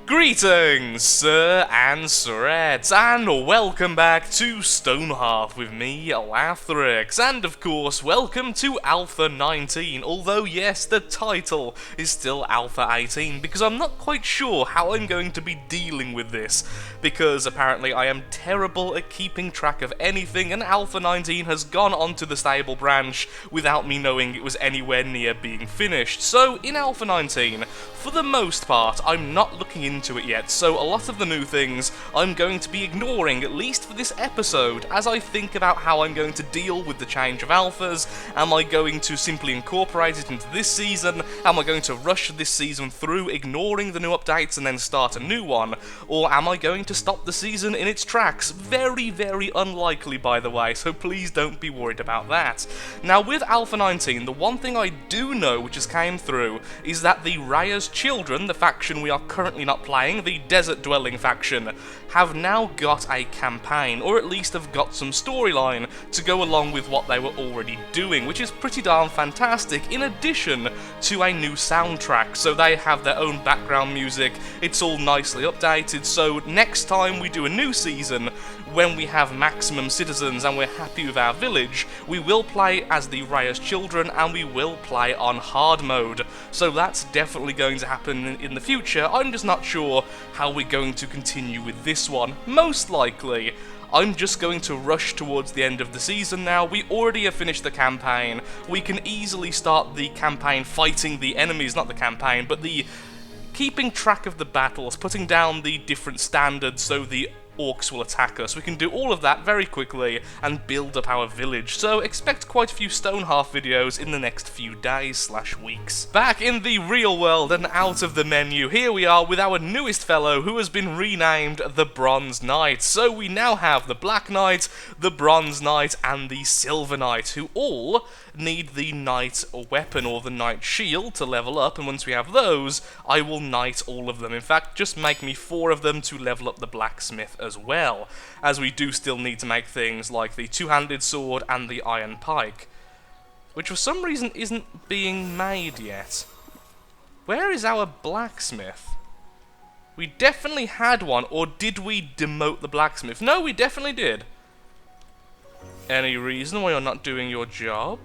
Greetings, sir and sirettes, and welcome back to Stonehearth with me, Lathrix, and of course, welcome to Alpha 19, although yes, the title is still Alpha 18, because I'm not quite sure how I'm going to be dealing with this, because apparently I am terrible at keeping track of anything, and Alpha 19 has gone onto the stable branch without me knowing it was anywhere near being finished. So, in Alpha 19, for the most part, I'm not looking into it yet, so a lot of the new things I'm going to be ignoring, at least for this episode, as I think about how I'm going to deal with the change of alphas. Am I going to simply incorporate it into this season? Am I going to rush this season through, ignoring the new updates and then start a new one? Or am I going to stop the season in its tracks? Very, very unlikely, by the way, so please don't be worried about that. Now, with Alpha 19, the one thing I do know which has came through is that the Raya's Children, the faction we are currently not playing, the Desert Dwelling faction, have now got a campaign, or at least have got some storyline to go along with what they were already doing, which is pretty darn fantastic, in addition to a new soundtrack. So they have their own background music, it's all nicely updated, so next time we do a new season, when we have maximum citizens and we're happy with our village, we will play as the Raya's Children and we will play on hard mode. So that's definitely going to happen in the future. I'm just not sure how we're going to continue with this one. Most likely, I'm just going to rush towards the end of the season now. We already have finished the campaign. We can easily start the campaign fighting the enemies, not the campaign, but the keeping track of the battles, putting down the different standards so the orcs will attack us. We can do all of that very quickly and build up our village, so expect quite a few Stonehearth videos in the next few days/weeks. Back in the real world and out of the menu, here we are with our newest fellow who has been renamed the Bronze Knight. So we now have the Black Knight, the Bronze Knight, and the Silver Knight, who all need the Knight weapon or the Knight shield to level up, and once we have those, I will knight all of them. In fact, just make me 4 of them to level up the Blacksmith as well, as we do still need to make things like the two-handed sword and the iron pike, which for some reason isn't being made yet. Where is our blacksmith? We definitely had one, or did we demote the blacksmith? No, we definitely did. Any reason why you're not doing your job?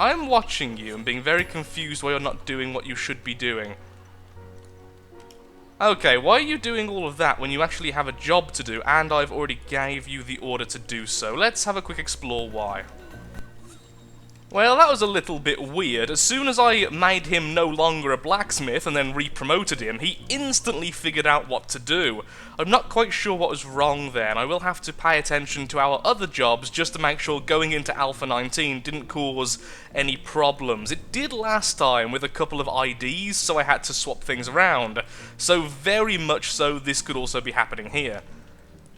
I'm watching you and being very confused why you're not doing what you should be doing. Okay, why are you doing all of that when you actually have a job to do and I've already gave you the order to do so? Let's have a quick explore why. Well, that was a little bit weird. As soon as I made him no longer a blacksmith and then re-promoted him, he instantly figured out what to do. I'm not quite sure what was wrong there, and I will have to pay attention to our other jobs just to make sure going into Alpha 19 didn't cause any problems. It did last time with a couple of IDs, so I had to swap things around. So very much so this could also be happening here.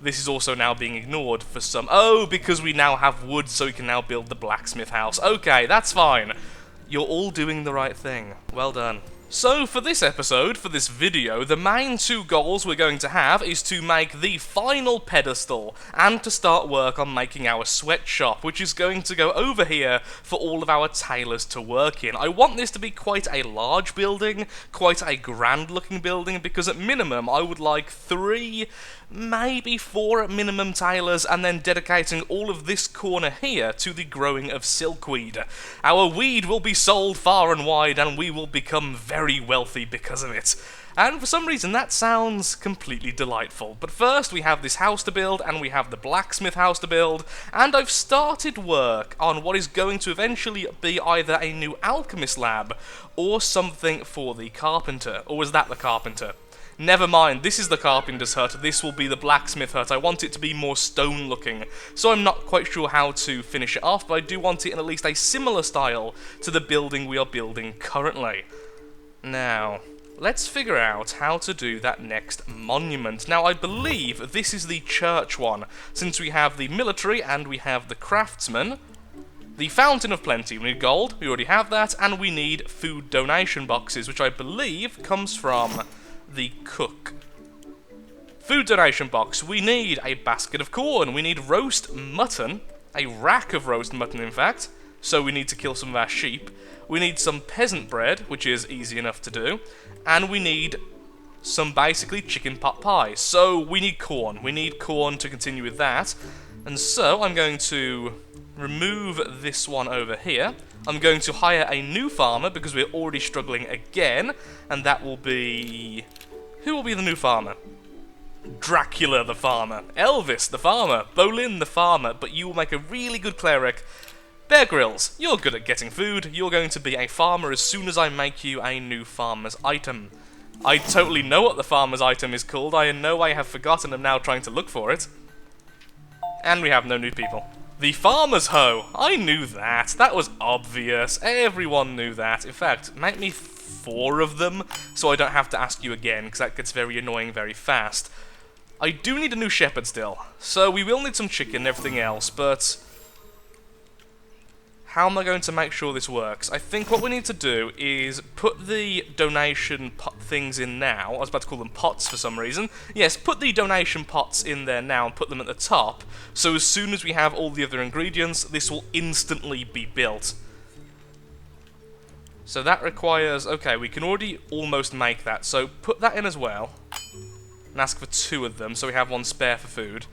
This is also now being ignored for some... Oh, because we now have wood, so we can now build the blacksmith house. Okay, that's fine. You're all doing the right thing. Well done. So, for this episode, for this video, the main 2 goals we're going to have is to make the final pedestal and to start work on making our sweatshop, which is going to go over here for all of our tailors to work in. I want this to be quite a large building, quite a grand-looking building, because at minimum I would like 3, maybe 4 at minimum tailors, and then dedicating all of this corner here to the growing of silkweed. Our weed will be sold far and wide, and we will become very wealthy because of it. And for some reason that sounds completely delightful. But first we have this house to build, and we have the blacksmith house to build, and I've started work on what is going to eventually be either a new alchemist lab or something for the carpenter. Or was that the carpenter? Never mind, this is the carpenter's hut, this will be the blacksmith hut. I want it to be more stone looking, so I'm not quite sure how to finish it off, but I do want it in at least a similar style to the building we are building currently. Now, let's figure out how to do that next monument. Now, I believe this is the church one, since we have the military and we have the craftsman. The Fountain of Plenty, we need gold, we already have that, and we need food donation boxes, which I believe comes from the cook. Food donation box, we need a basket of corn, we need roast mutton, A rack of roast mutton, in fact. So we need to kill some of our sheep. We need some peasant bread, which is easy enough to do. And we need some basically chicken pot pie. So we need corn. We need corn to continue with that. And so I'm going to remove this one over here. I'm going to hire a new farmer because we're already struggling again. And that will be... Who will be the new farmer? Dracula the farmer. Elvis the farmer. Bolin the farmer. But you will make a really good cleric. Bear Grylls, you're good at getting food. You're going to be a farmer as soon as I make you a new farmer's item. I totally know what the farmer's item is called. I know I have forgotten. I'm now trying to look for it. And we have no new people. The farmer's hoe. I knew that. That was obvious. Everyone knew that. In fact, make me 4 of them so I don't have to ask you again, because that gets very annoying very fast. I do need a new shepherd still. So we will need some chicken and everything else, but... how am I going to make sure this works? I think what we need to do is put the donation pot things in now. I was about to call them pots for some reason. Yes, put the donation pots in there now and put them at the top. So as soon as we have all the other ingredients, this will instantly be built. So that requires... okay, we can already almost make that. So put that in as well. And ask for 2 of them, so we have 1 spare for food.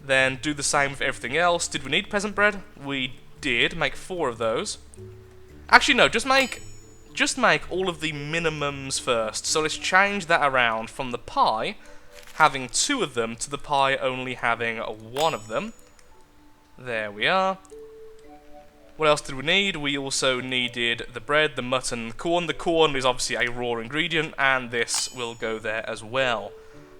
Then do the same with everything else. Did we need peasant bread? We did make 4 of those. Actually, no, just make all of the minimums first. So let's change that around from the pie having 2 of them to the pie only having 1 of them. There we are. What else did we need? We also needed the bread, the mutton, the corn. The corn is obviously a raw ingredient, and this will go there as well.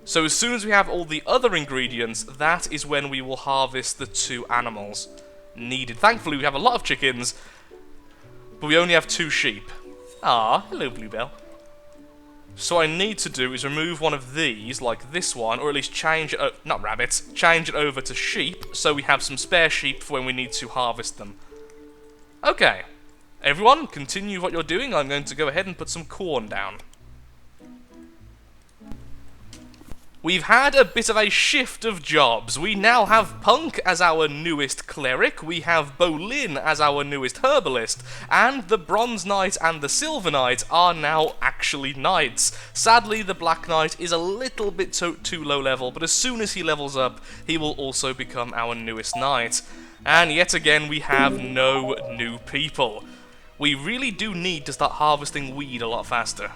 So as soon as we have all the other ingredients, that is when we will harvest the 2 animals needed. Thankfully, we have a lot of chickens, but we only have 2 sheep. Ah, hello, Bluebell. So what I need to do is remove one of these, like this one, or at least change it, not rabbits, change it over to sheep, so we have some spare sheep for when we need to harvest them. Okay, everyone, continue what you're doing. I'm going to go ahead and put some corn down. We've had a bit of a shift of jobs. We now have Punk as our newest cleric, we have Bolin as our newest herbalist, and the Bronze Knight and the Silver Knight are now actually knights. Sadly, the Black Knight is a little bit too low level, but as soon as he levels up, he will also become our newest knight. And yet again, we have no new people. We really do need to start harvesting weed a lot faster.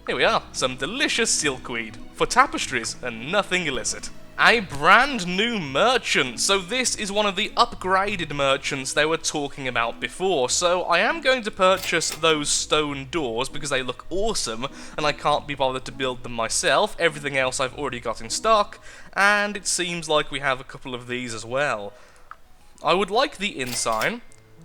Here we are, some delicious silkweed for tapestries and nothing illicit. A brand new merchant, so this is one of the upgraded merchants they were talking about before, so I am going to purchase those stone doors because they look awesome and I can't be bothered to build them myself. Everything else I've already got in stock, and it seems like we have a couple of these as well. I would like the inn sign,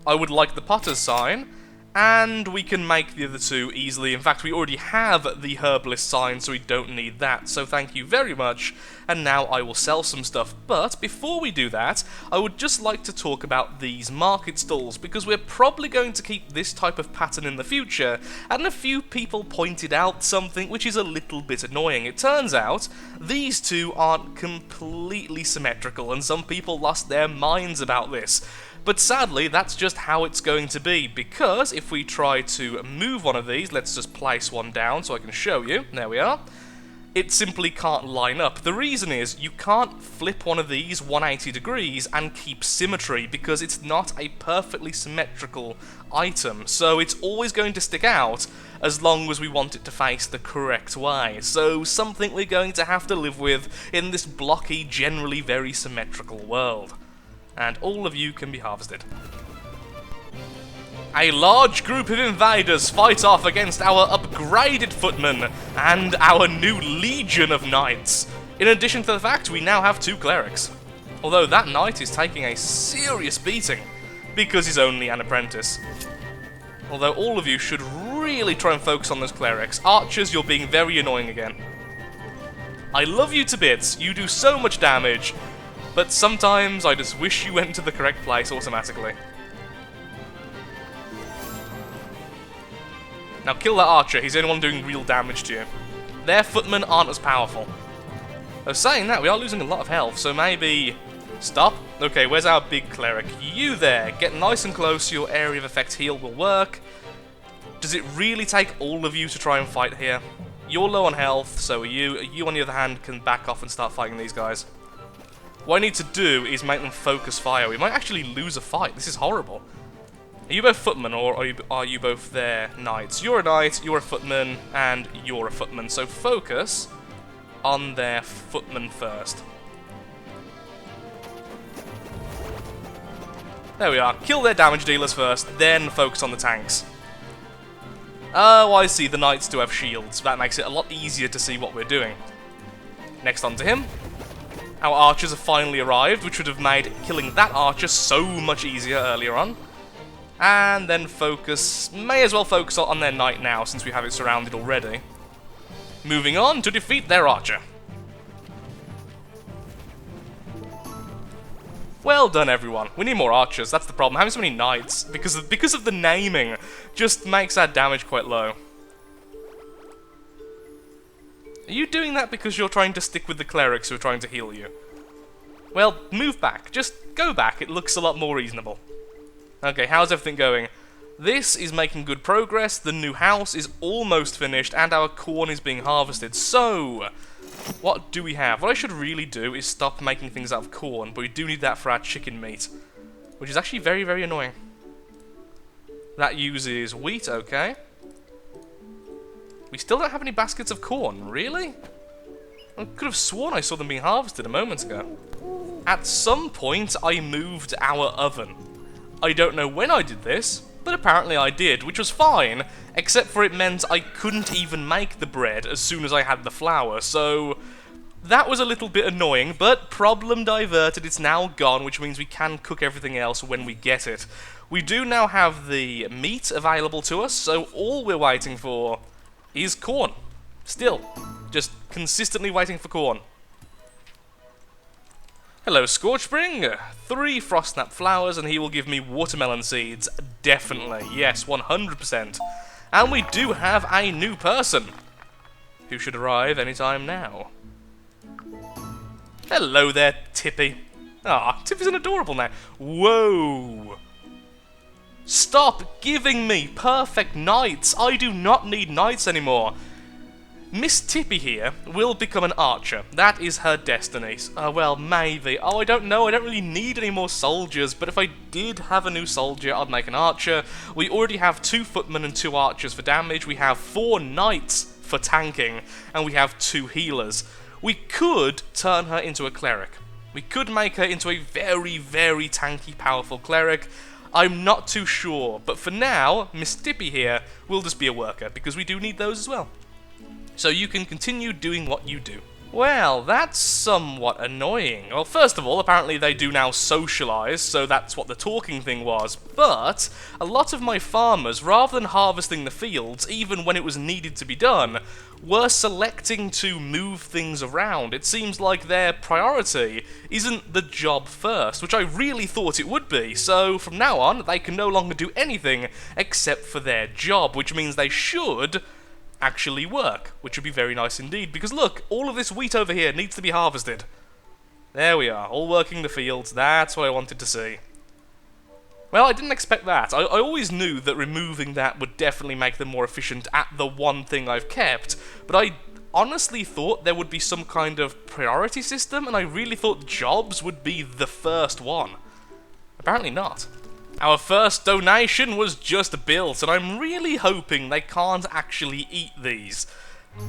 I would like the potter's sign, and we can make the other 2 easily. In fact, we already have the herbalist sign, so we don't need that. So thank you very much. And now I will sell some stuff. But before we do that, I would just like to talk about these market stalls, because we're probably going to keep this type of pattern in the future. And a few people pointed out something which is a little bit annoying. It turns out these 2 aren't completely symmetrical, and some people lost their minds about this. But sadly, that's just how it's going to be, because if we try to move one of these, let's just place one down so I can show you, there we are, it simply can't line up. The reason is, you can't flip one of these 180 degrees and keep symmetry, because it's not a perfectly symmetrical item, so it's always going to stick out as long as we want it to face the correct way. So something we're going to have to live with in this blocky, generally very symmetrical world. And all of you can be harvested. A large group of invaders fight off against our upgraded footmen and our new legion of knights. In addition to the fact we now have 2 clerics. Although that knight is taking a serious beating because he's only an apprentice. Although all of you should really try and focus on those clerics. Archers, you're being very annoying again. I love you to bits, you do so much damage. But sometimes I just wish you went to the correct place automatically. Now kill that archer, he's the only one doing real damage to you. Their footmen aren't as powerful. Though saying that, we are losing a lot of health, so maybe... Stop. Okay, where's our big cleric? You there! Get nice and close, your area of effect heal will work. Does it really take all of you to try and fight here? You're low on health, so are you. You, on the other hand, can back off and start fighting these guys. What I need to do is make them focus fire. We might actually lose a fight. This is horrible. Are you both footmen, or are you both their knights? You're a knight, you're a footman, and you're a footman. So focus on their footman first. There we are. Kill their damage dealers first, then focus on the tanks. Oh, I see. The knights do have shields. That makes it a lot easier to see what we're doing. Next on to him. Our archers have finally arrived, which would have made killing that archer so much easier earlier on. And then focus... May as well focus on their knight now, since we have it surrounded already. Moving on to defeat their archer. Well done, everyone. We need more archers, that's the problem. Having so many knights, because of the naming, just makes our damage quite low. Are you doing that because you're trying to stick with the clerics who are trying to heal you? Well, move back. Just go back. It looks a lot more reasonable. Okay, how's everything going? This is making good progress, the new house is almost finished, and our corn is being harvested. So, what do we have? What I should really do is stop making things out of corn, but we do need that for our chicken meat, which is actually very, very annoying. That uses wheat, okay. We still don't have any baskets of corn, really? I could have sworn I saw them being harvested a moment ago. At some point, I moved our oven. I don't know when I did this, but apparently I did, which was fine, except for it meant I couldn't even make the bread as soon as I had the flour, so that was a little bit annoying, but problem diverted, it's now gone, which means we can cook everything else when we get it. We do now have the meat available to us, so all we're waiting for is corn. Still, just consistently waiting for corn. Hello, Scorchspring. 3 Frostnap flowers and he will give me watermelon seeds. Definitely. Yes, 100%. And we do have a new person, who should arrive anytime now. Hello there, Tippy. Ah, Tippy's an adorable name. Whoa. Stop giving me perfect knights. I do not need knights anymore. Miss Tippy here will become an archer. That is her destiny. Well, maybe. Oh, I don't know. I don't really need any more soldiers, but if I did have a new soldier, I'd make an archer. We already have 2 footmen and 2 archers for damage. We have 4 knights for tanking, and we have 2 healers. We could turn her into a cleric. We could make her into a very, very tanky, powerful cleric. I'm not too sure, but for now, Miss Tippy here will just be a worker, because we do need those as well. So you can continue doing what you do. Well, that's somewhat annoying. Well, first of all, apparently they do now socialise, so that's what the talking thing was. But a lot of my farmers, rather than harvesting the fields, even when it was needed to be done, were selecting to move things around. It seems like their priority isn't the job first, which I really thought it would be. So from now on, they can no longer do anything except for their job, which means they should actually work, which would be very nice indeed, because look, all of this wheat over here needs to be harvested. There we are, all working the fields. That's what I wanted to see. Well, I didn't expect that. I always knew that removing that would definitely make them more efficient at the one thing I've kept, but I honestly thought there would be some kind of priority system, and I really thought jobs would be the first one. Apparently not. Our first donation was just built, and I'm really hoping they can't actually eat these.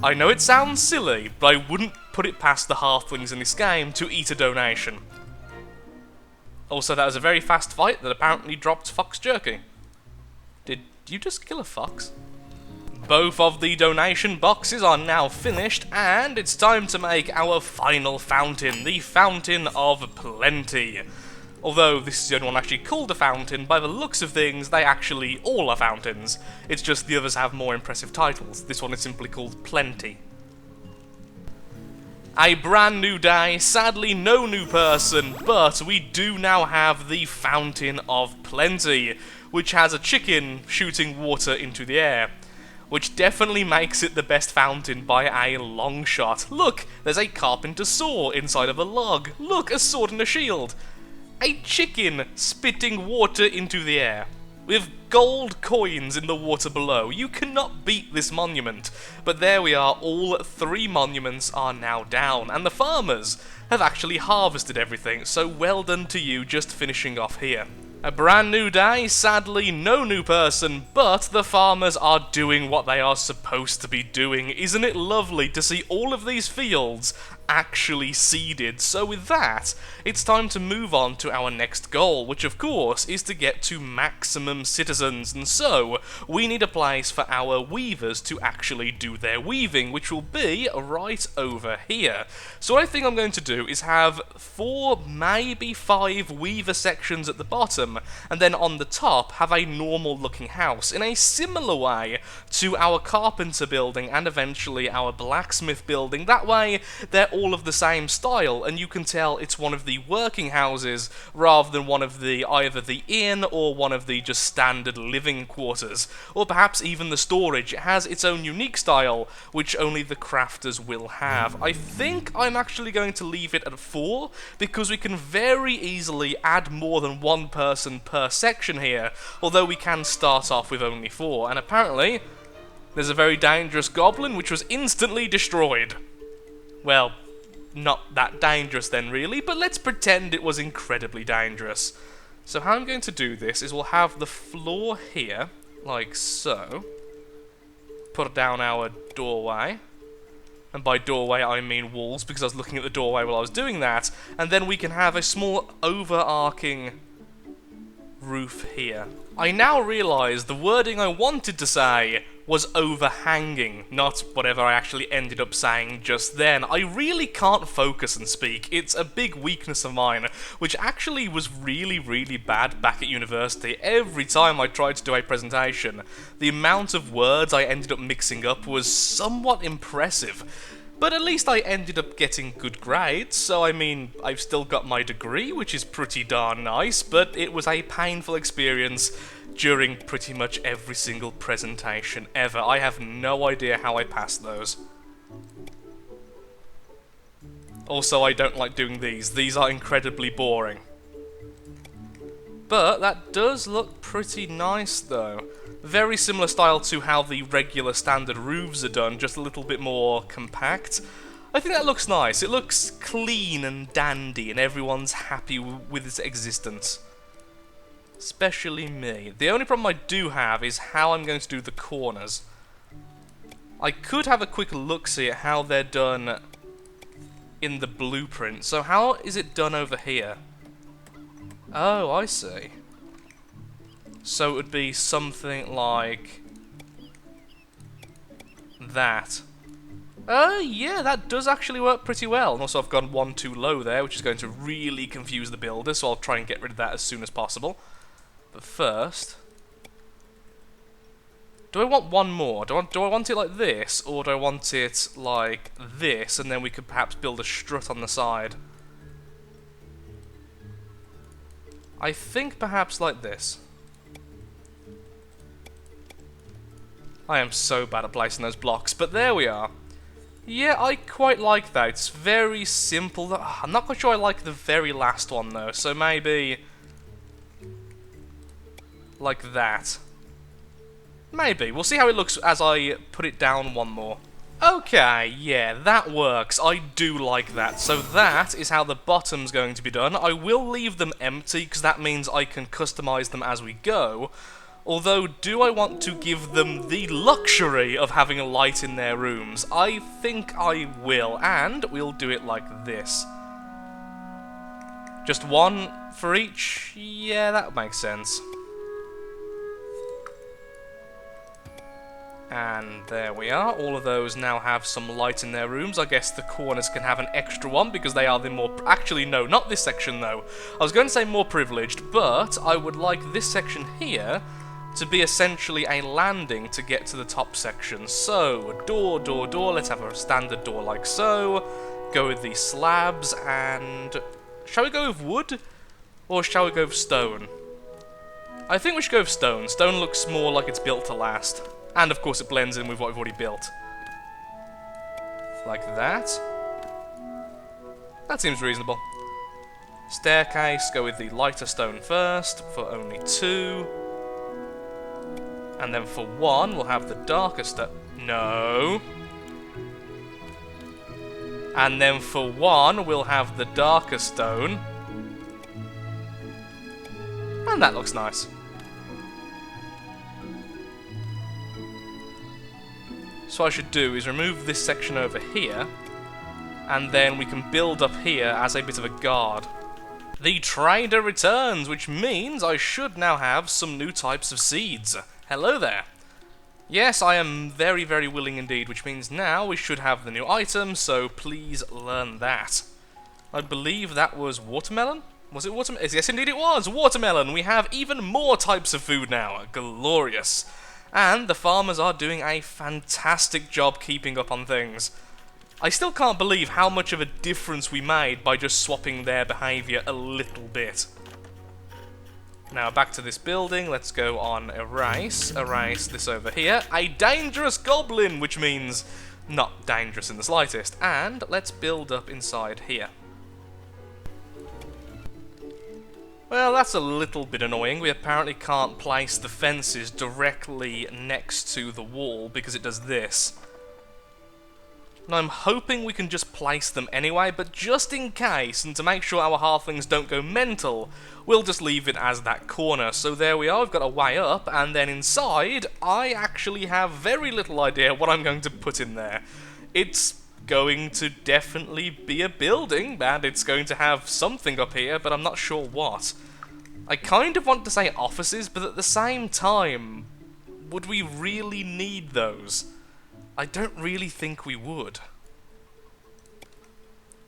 I know it sounds silly, but I wouldn't put it past the halflings in this game to eat a donation. Also, that was a very fast fight that apparently dropped fox jerky. Did you just kill a fox? Both of the donation boxes are now finished, and it's time to make our final fountain, the Fountain of Plenty. Although this is the only one actually called a fountain, by the looks of things, they actually all are fountains. It's just the others have more impressive titles. This one is simply called Plenty. A brand new day, sadly no new person, but we do now have the Fountain of Plenty, which has a chicken shooting water into the air, which definitely makes it the best fountain by a long shot. Look, there's a carpenter's saw inside of a log. Look, a sword and a shield. a chicken spitting water into the air, with gold coins in the water below. You cannot beat this monument. But there we are, all 3 monuments are now down, and the farmers have actually harvested everything, so well done to you just finishing off here. A brand new day, sadly no new person, but the farmers are doing what they are supposed to be doing. Isn't it lovely to see all of these fields actually seeded? So with that, it's time to move on to our next goal, which of course is to get to maximum citizens, and so we need a place for our weavers to actually do their weaving, which will be right over here. So what I think I'm going to do is have 4, maybe 5 weaver sections at the bottom, and then on the top have a normal looking house, in a similar way to our carpenter building and eventually our blacksmith building. That way they're all of the same style, and you can tell it's one of the working houses rather than one of the either the inn or one of the just standard living quarters, or perhaps even the storage. It has its own unique style which only the crafters will have. I think I'm actually going to leave it at 4 because we can very easily add more than 1 person per section here, although we can start off with only 4, and apparently there's a very dangerous goblin which was instantly destroyed. Well, not that dangerous then really, but let's pretend it was incredibly dangerous. So how I'm going to do this is we'll have the floor here, like so. Put down our doorway. And by doorway I mean walls, because I was looking at the doorway while I was doing that. And then we can have a small overarching roof here. I now realise the wording I wanted to say was overhanging, not whatever I actually ended up saying just then. I really can't focus and speak. It's a big weakness of mine, which actually was really, really bad back at university. Every time I tried to do a presentation, the amount of words I ended up mixing up was somewhat impressive. But at least I ended up getting good grades, so I mean, I've still got my degree, which is pretty darn nice, but it was a painful experience during pretty much every single presentation ever. I have no idea how I passed those. Also, I don't like doing these. These are incredibly boring. But that does look pretty nice, though. Very similar style to how the regular standard roofs are done, just a little bit more compact. I think that looks nice. It looks clean and dandy, and everyone's happy with its existence. Especially me. The only problem I do have is how I'm going to do the corners. I could have a quick look-see at how they're done in the blueprint. So how is it done over here? Oh, I see. So it would be something like that. Yeah, that does actually work pretty well. And also I've gone 1 too low there, which is going to really confuse the builder, so I'll try and get rid of that as soon as possible. But first, do I want 1 more? Do I want it like this, or do I want it like this, and then we could perhaps build a strut on the side? I think perhaps like this. I am so bad at placing those blocks, but there we are. Yeah, I quite like that. It's very simple. I'm not quite sure I like the very last one, though, so maybe like that. Maybe. We'll see how it looks as I put it down 1 more. Okay, yeah, that works. I do like that. So that is how the bottom's going to be done. I will leave them empty, because that means I can customize them as we go. Although, do I want to give them the luxury of having a light in their rooms? I think I will, and we'll do it like this. Just 1 for each? Yeah, that makes sense. And there we are. All of those now have some light in their rooms. I guess the corners can have an extra one because they are the more... Actually, no, not this section, though. I was going to say more privileged, but I would like this section here to be essentially a landing to get to the top section. So, door, door, door. Let's have a standard door like so. Go with these slabs, and... Shall we go with wood? Or shall we go with stone? I think we should go with stone. Stone looks more like it's built to last. And of course it blends in with what we've already built. Like that. That seems reasonable. Staircase, go with the lighter stone first, for only 2. And then for 1, we'll have the darker stone. No. And then for 1, we'll have the darker stone. And that looks nice. So what I should do is remove this section over here, and then we can build up here as a bit of a guard. The trader returns, which means I should now have some new types of seeds. Hello there. Yes, I am very, very willing indeed, which means now we should have the new item, so please learn that. I believe that was watermelon? Was it watermelon? Yes, indeed it was! Watermelon! We have even more types of food now. Glorious. And the farmers are doing a fantastic job keeping up on things. I still can't believe how much of a difference we made by just swapping their behaviour a little bit. Now back to this building, let's go on erase this over here. A dangerous goblin, which means not dangerous in the slightest. And let's build up inside here. Well, that's a little bit annoying. We apparently can't place the fences directly next to the wall because it does this. And I'm hoping we can just place them anyway, but just in case, and to make sure our halflings don't go mental, we'll just leave it as that corner. So there we are, we've got a way up, and then inside, I actually have very little idea what I'm going to put in there. It's going to definitely be a building, and it's going to have something up here, but I'm not sure what. I kind of want to say offices, but at the same time, would we really need those? I don't really think we would.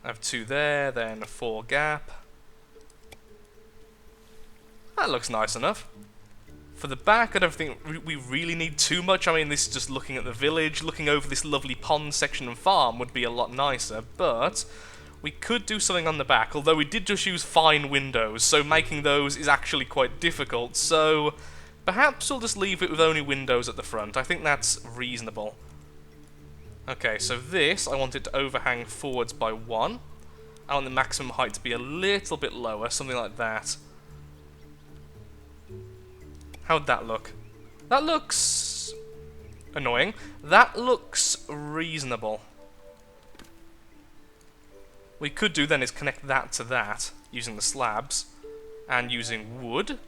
I have 2 there, then 4 gap. That looks nice enough. For the back, I don't think we really need too much. I mean, this is just looking at the village. Looking over this lovely pond section and farm would be a lot nicer, but we could do something on the back, although we did just use fine windows, so making those is actually quite difficult, so perhaps we'll just leave it with only windows at the front. I think that's reasonable. Okay, so this, I want it to overhang forwards by 1. I want the maximum height to be a little bit lower, something like that. How'd that look? That looks annoying. That looks reasonable. What we could do then is connect that to that, using the slabs, and using wood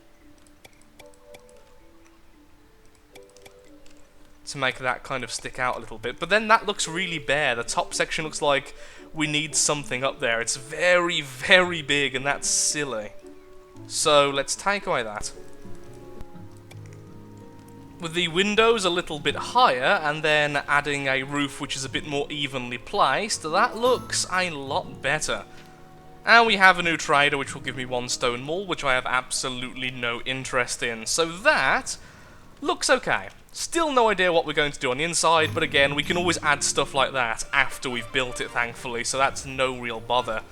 to make that kind of stick out a little bit. But then that looks really bare. The top section looks like we need something up there. It's very, very big, and that's silly. So let's take away that. With the windows a little bit higher, and then adding a roof which is a bit more evenly placed, that looks a lot better. And we have a new trader which will give me 1 stone more, which I have absolutely no interest in. So that looks okay. Still no idea what we're going to do on the inside, but again, we can always add stuff like that after we've built it, thankfully, so that's no real bother.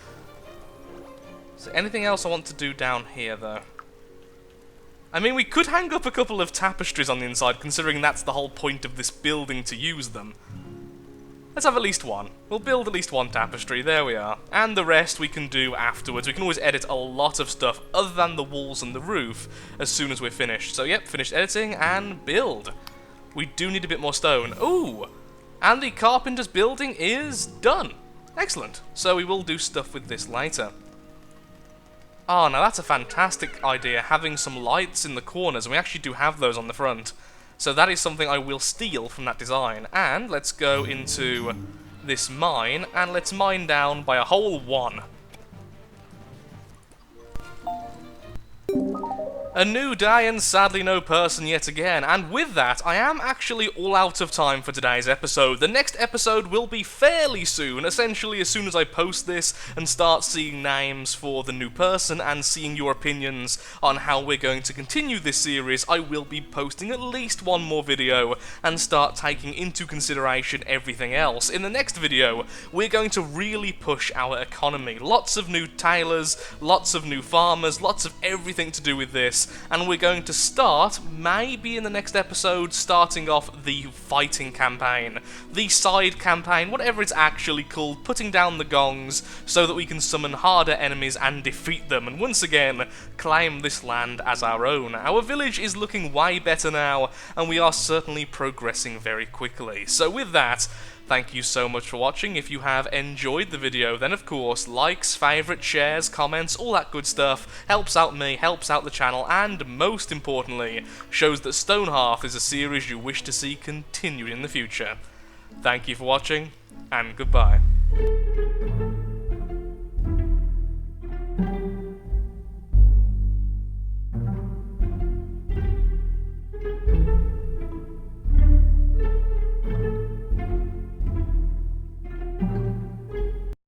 Is there anything else I want to do down here, though? I mean, we could hang up a couple of tapestries on the inside, considering that's the whole point of this building, to use them. Let's have at least 1. We'll build at least 1 tapestry, there we are. And the rest we can do afterwards. We can always edit a lot of stuff other than the walls and the roof as soon as we're finished. So yep, finished editing and build. We do need a bit more stone. Ooh! And the carpenter's building is done. Excellent. So we will do stuff with this later. Oh, now that's a fantastic idea, having some lights in the corners, and we actually do have those on the front. So that is something I will steal from that design. And let's go into this mine, and let's mine down by a whole 1. A new day and sadly no person yet again, and with that, I am actually all out of time for today's episode. The next episode will be fairly soon, essentially as soon as I post this and start seeing names for the new person and seeing your opinions on how we're going to continue this series. I will be posting at least 1 more video and start taking into consideration everything else. In the next video, we're going to really push our economy. Lots of new tailors, lots of new farmers, lots of everything to do with this. series, and we're going to start, maybe in the next episode, starting off the fighting campaign, the side campaign, whatever it's actually called, putting down the gongs so that we can summon harder enemies and defeat them, and once again, claim this land as our own. Our village is looking way better now, and we are certainly progressing very quickly. So with that, thank you so much for watching. If you have enjoyed the video, then of course, likes, favourites, shares, comments, all that good stuff helps out me, helps out the channel, and most importantly, shows that Stonehearth is a series you wish to see continued in the future. Thank you for watching, and goodbye.